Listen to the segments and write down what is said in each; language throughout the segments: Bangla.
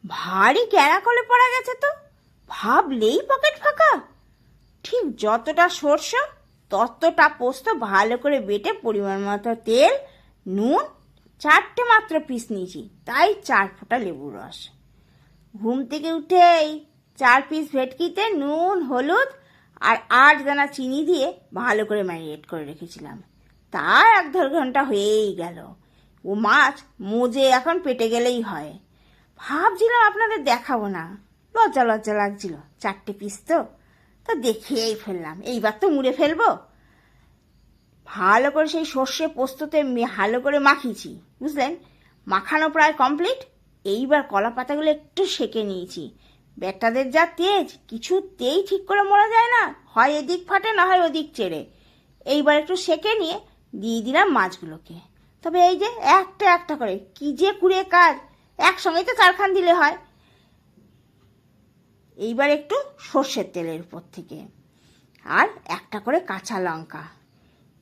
ভারী ক্যারাকলে পড়া গেছে তো, ভাবলেই পকেট ফাঁকা। ঠিক যতটা সরষে ততটা পোস্ত ভালো করে বেটে পরিমাণ মতো তেল, নুন, 4টে মাত্র পিস নিয়েছি, তাই 4 ফোঁটা লেবুর রস। ঘুম থেকে উঠেই 4 পিস ভেটকিতে নুন, হলুদ আর 8 দানা চিনি দিয়ে ভালো করে ম্যারিনেট করে রেখেছিলাম। তা 1-1.5 ঘন্টা হয়েই গেল। ও মাছ মজে এখন পেটে গেলেই হয়। ভাবছিলাম আপনাদের দেখাবো না, লজ্জা লজ্জা লাগছিল। 4টে পিস তো দেখিয়েই ফেললাম, এইবার তো মুড়ে ফেলবো। ভালো করে সেই সর্ষে পোস্ততে ভালো করে মাখিয়েছি, বুঝলেন। মাখানো প্রায় কমপ্লিট। এইবার কলা পাতাগুলো একটু সেঁকে নিয়েছি। বেটাদের যা তেজ, কিছুতেই ঠিক করে মোড়া যায় না, হয় এদিক ফাটে না হয় ওদিক চেড়ে। এইবার একটু সেঁকে নিয়ে দিয়ে দিলাম মাছগুলোকে। তবে এই যে একটা একটা করে কি যে কুড়িয়ে কাজ, একসঙ্গেই তো 4 খান দিলে হয়। এইবার একটু সর্ষের তেলের উপর থেকে আর একটা করে কাঁচা লঙ্কা।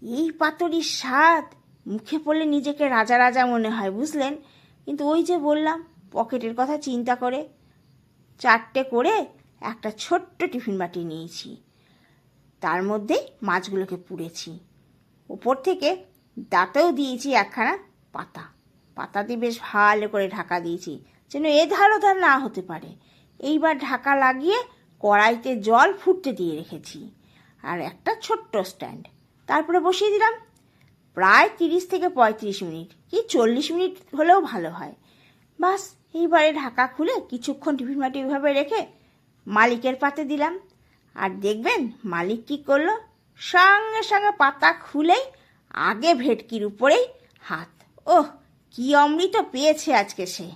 এই পাতুরির স্বাদ মুখে পড়লে নিজেকে রাজা রাজা মনে হয়, বুঝলেন। কিন্তু ওই যে বললাম, পকেটের কথা চিন্তা করে 4টে করে একটা ছোট্ট টিফিন বাটি নিয়েছি, তার মধ্যেই মাছগুলোকে পুড়েছি। ওপর থেকে দাঁতেও দিয়েছি একখানা পাতা। পাতা দিয়ে বেশ ভালো করে ঢাকা দিয়েছি, যেন এধার ওধার না হতে পারে। এইবার ঢাকা লাগিয়ে কড়াইতে জল ফুটতে দিয়ে রেখেছি আর একটা ছোট্ট স্ট্যান্ড। তারপরে বসিয়ে দিলাম। প্রায় 30 থেকে 35 মিনিট, কি 40 মিনিট হলেও ভালো হয়। বাস, এইবারে ঢাকা খুলে কিছুক্ষণ টিফিন বাটি ওইভাবে রেখে মালিকের পাতে দিলাম। আর দেখবেন মালিক কি করলো, সঙ্গে সঙ্গে পাতা খুলেই আগে ভেটকির উপরেই হাত। ওহ, কি অমৃত পেয়েছে আজকে সে।